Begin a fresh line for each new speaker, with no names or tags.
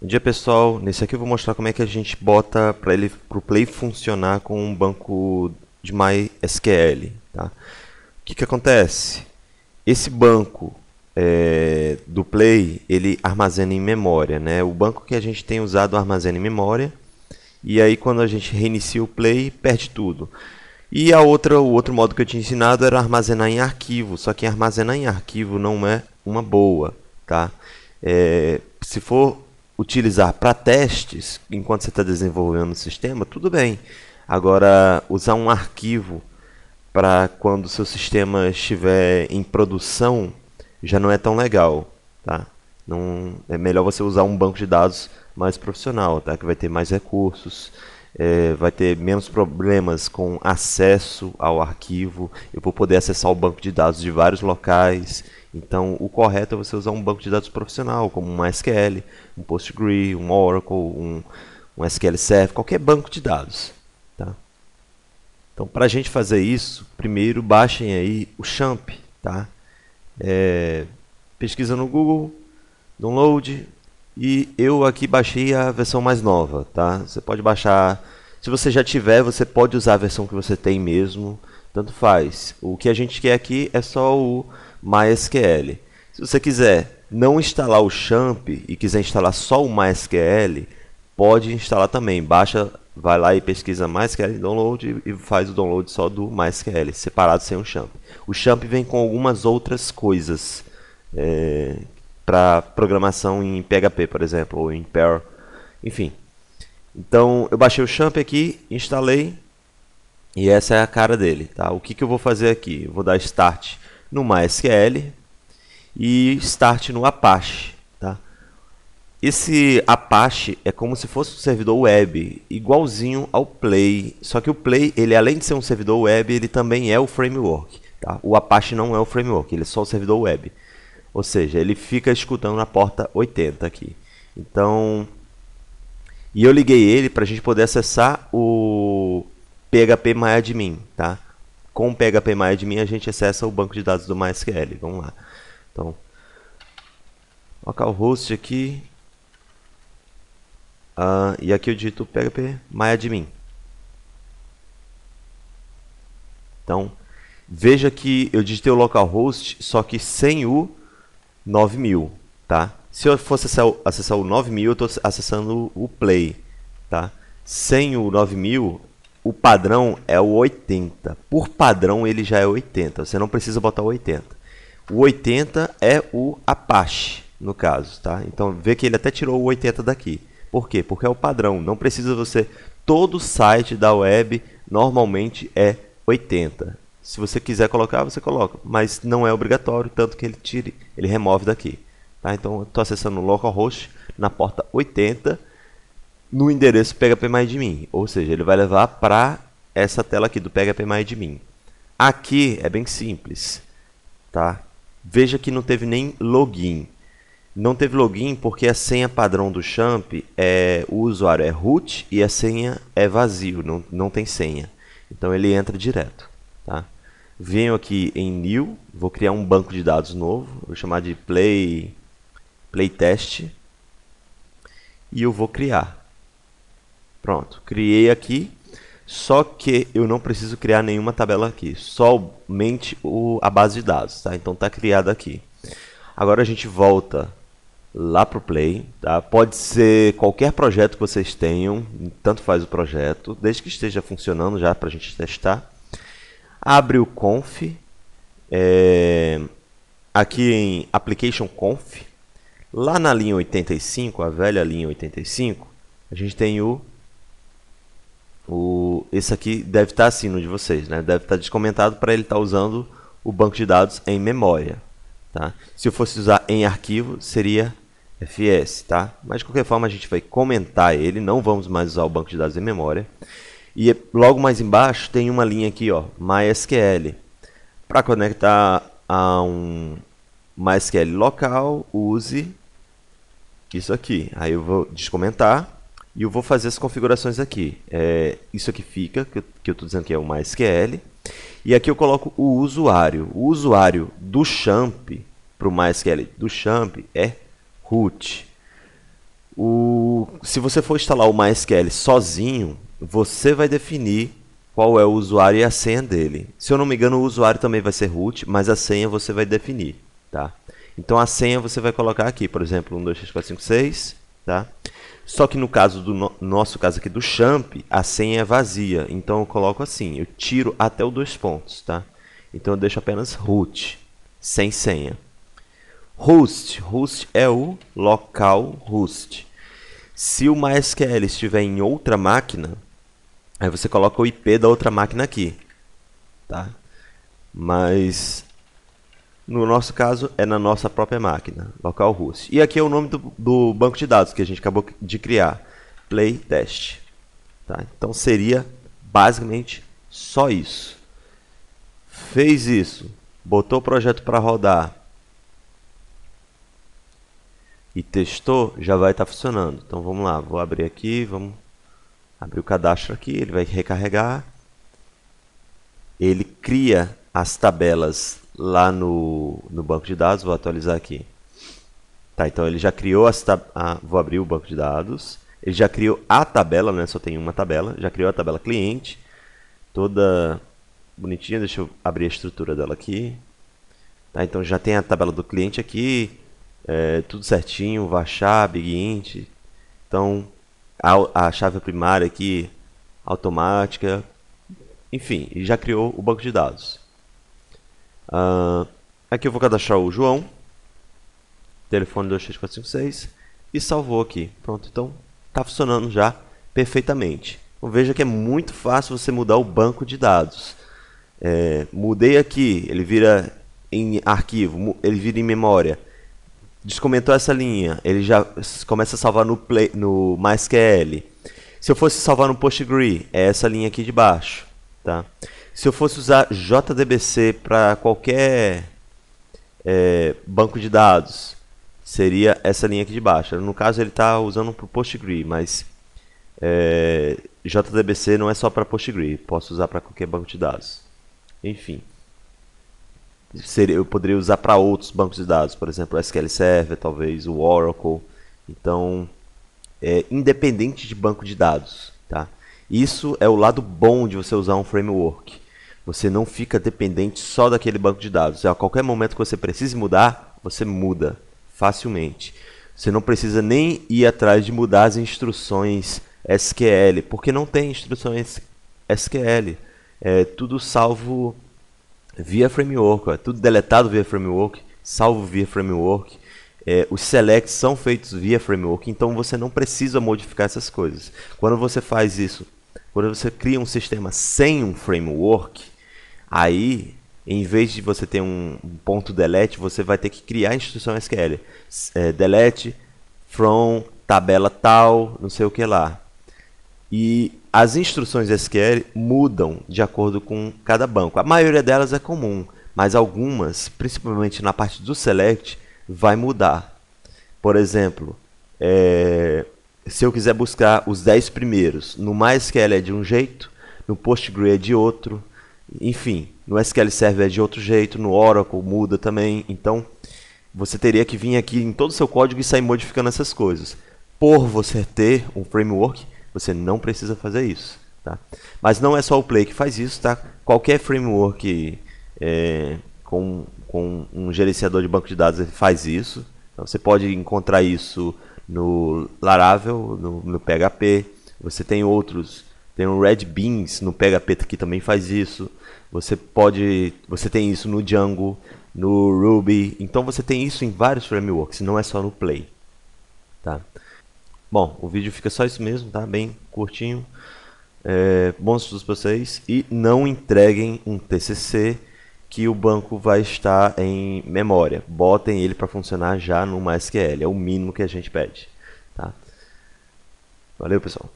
Bom dia pessoal, nesse aqui eu vou mostrar como é que a gente bota para o Play funcionar com um banco de MySQL, tá? O que que acontece? Esse banco do Play, ele armazena em memória, né? O banco que a gente tem usado armazena em memória e aí quando a gente reinicia o Play, perde tudo. E o outro modo que eu tinha ensinado era armazenar em arquivo, só que armazenar em arquivo não é uma boa, tá? Se for utilizar para testes, enquanto você está desenvolvendo o sistema, tudo bem. Agora, usar um arquivo para quando o seu sistema estiver em produção já não é tão legal, tá? Não, é melhor você usar um banco de dados mais profissional, tá? Que vai ter mais recursos, vai ter menos problemas com acesso ao arquivo. Eu vou poder acessar o banco de dados de vários locais. Então, o correto é você usar um banco de dados profissional, como um MySQL, um Postgre, um Oracle, um SQL Server, qualquer banco de dados, tá? Então, para a gente fazer isso, primeiro baixem aí o Champ, tá? Pesquisa no Google, download, e eu aqui baixei a versão mais nova, tá? Você pode baixar, se você já tiver, você pode usar a versão que você tem mesmo, tanto faz. O que a gente quer aqui é só o MySQL. Se você quiser não instalar o Champ e quiser instalar só o MySQL, pode instalar também. Baixa, vai lá e pesquisa MySQL download e faz o download só do MySQL, separado sem o Champ. O Champ vem com algumas outras coisas para programação em PHP, por exemplo, ou em Perl, enfim. Então eu baixei o Champ aqui, instalei e essa é a cara dele, tá? O que que eu vou fazer aqui? Eu vou dar Start no MySQL e Start no Apache, tá? Esse Apache é como se fosse um servidor web, igualzinho ao Play, só que o Play, ele além de ser um servidor web, ele também é o framework, tá? O Apache não é o framework, ele é só o servidor web. Ou seja, ele fica escutando na porta 80 aqui. Então, e eu liguei ele para a gente poder acessar o PHP-MyAdmin, tá? Com o PHP-MyAdmin a gente acessa o banco de dados do MySQL. Vamos lá. Então, localhost aqui. E aqui eu digito PHP-MyAdmin. Então, veja que eu digitei o localhost, só que sem o 9000, tá? Se eu fosse acessar o 9000, eu estou acessando o Play, tá? Sem o 9000, o padrão é o 80. Por padrão, ele já é 80. Você não precisa botar o 80. O 80 é o Apache, no caso, tá? Então, vê que ele até tirou o 80 daqui. Por quê? Porque é o padrão. Não precisa você... Todo site da web normalmente é 80. Se você quiser colocar, você coloca, mas não é obrigatório, tanto que ele remove daqui. Tá? Então, eu estou acessando o localhost na porta 80 no endereço phpMyAdmin, ou seja, ele vai levar para essa tela aqui do phpMyAdmin. Aqui é bem simples, tá? Veja que não teve nem login. Não teve login porque a senha padrão do Champ o usuário é root e a senha é vazio, não tem senha. Então ele entra direto. Tá? Venho aqui em New, vou criar um banco de dados novo, vou chamar de Playtest e eu vou criar. Pronto, criei aqui, só que eu não preciso criar nenhuma tabela aqui, somente a base de dados. Tá? Então está criada aqui. Agora a gente volta lá para o Play. Tá? Pode ser qualquer projeto que vocês tenham, tanto faz o projeto, desde que esteja funcionando já para a gente testar. Abre o conf, aqui em application conf, lá na linha 85, a velha linha 85, a gente tem esse aqui deve estar assim no de vocês, né? Deve estar descomentado para ele estar usando o banco de dados em memória. Tá? Se eu fosse usar em arquivo, seria fs, tá? Mas de qualquer forma a gente vai comentar ele, não vamos mais usar o banco de dados em memória. E logo mais embaixo tem uma linha aqui, ó, MySQL. Para conectar a um MySQL local, use isso aqui. Aí eu vou descomentar e eu vou fazer as configurações aqui. Isso aqui fica, que eu estou dizendo que é o MySQL. E aqui eu coloco o usuário. O usuário do Champ, para o MySQL do Champ, é root. Se você for instalar o MySQL sozinho, você vai definir qual é o usuário e a senha dele. Se eu não me engano, o usuário também vai ser root, mas a senha você vai definir, tá? Então a senha você vai colocar aqui, por exemplo, 1, 2, 3, 4, 5, 6, tá? Só que no caso do nosso caso aqui do Champ, a senha é vazia. Então eu coloco assim, eu tiro até o 2 pontos, tá? Então eu deixo apenas root, sem senha. Host é o local host. Se o MySQL estiver em outra máquina, aí você coloca o IP da outra máquina aqui, tá? Mas no nosso caso é na nossa própria máquina, localhost. E aqui é o nome do banco de dados que a gente acabou de criar, playtest. Tá? Então seria basicamente só isso. Fez isso, botou o projeto para rodar e testou, já vai estar funcionando. Então vamos lá, vou abrir aqui, vamos abrir o cadastro aqui, ele vai recarregar. Ele cria as tabelas lá no banco de dados, vou atualizar aqui. Tá, então ele já criou vou abrir o banco de dados. Ele já criou a tabela, né? Só tem uma tabela. Já criou a tabela cliente, toda bonitinha. Deixa eu abrir a estrutura dela aqui. Tá, então já tem a tabela do cliente aqui, tudo certinho, varchar, bigint. Então a chave primária aqui automática. Enfim, e já criou o banco de dados. Aqui eu vou cadastrar o João, telefone 23456, e salvou aqui. Pronto, então está funcionando já perfeitamente. Então, veja que é muito fácil você mudar o banco de dados. Mudei aqui, ele vira em arquivo, ele vira em memória. Descomentou essa linha, ele já começa a salvar no MySQL. Se eu fosse salvar no PostgreSQL, é essa linha aqui de baixo. Tá? Se eu fosse usar JDBC para qualquer banco de dados, seria essa linha aqui de baixo. No caso, ele está usando para o PostgreSQL, mas JDBC não é só para PostgreSQL, posso usar para qualquer banco de dados. Enfim, eu poderia usar para outros bancos de dados, por exemplo, o SQL Server, talvez o Oracle. Então, independente de banco de dados, tá? Isso é o lado bom de você usar um framework. Você não fica dependente só daquele banco de dados. A qualquer momento que você precise mudar, você muda facilmente. Você não precisa nem ir atrás de mudar as instruções SQL, porque não tem instruções SQL. É tudo salvo via framework, é tudo deletado via framework, salvo via framework. Os selects são feitos via framework, então você não precisa modificar essas coisas. Quando você faz isso, quando você cria um sistema sem um framework, aí, em vez de você ter um ponto delete, você vai ter que criar a instrução SQL. Delete from tabela tal, não sei o que lá. E as instruções SQL mudam de acordo com cada banco. A maioria delas é comum, mas algumas, principalmente na parte do select, vai mudar. Por exemplo, se eu quiser buscar os 10 primeiros, no MySQL é de um jeito, no PostgreSQL é de outro, enfim, no SQL Server é de outro jeito, no Oracle muda também. Então, você teria que vir aqui em todo o seu código e sair modificando essas coisas. Por você ter um framework, você não precisa fazer isso. Tá? Mas não é só o Play que faz isso, tá? Qualquer framework com um gerenciador de banco de dados faz isso. Então, você pode encontrar isso no Laravel, no PHP. Você tem outros, tem o RedBeans no PHP que também faz isso. Você tem isso no Django, no Ruby. Então você tem isso em vários frameworks, não é só no Play. Tá? Bom, o vídeo fica só isso mesmo, tá? Bem curtinho. Bons estudos para vocês. E não entreguem um TCC que o banco vai estar em memória. Botem ele para funcionar já no MySQL. É o mínimo que a gente pede. Tá? Valeu, pessoal.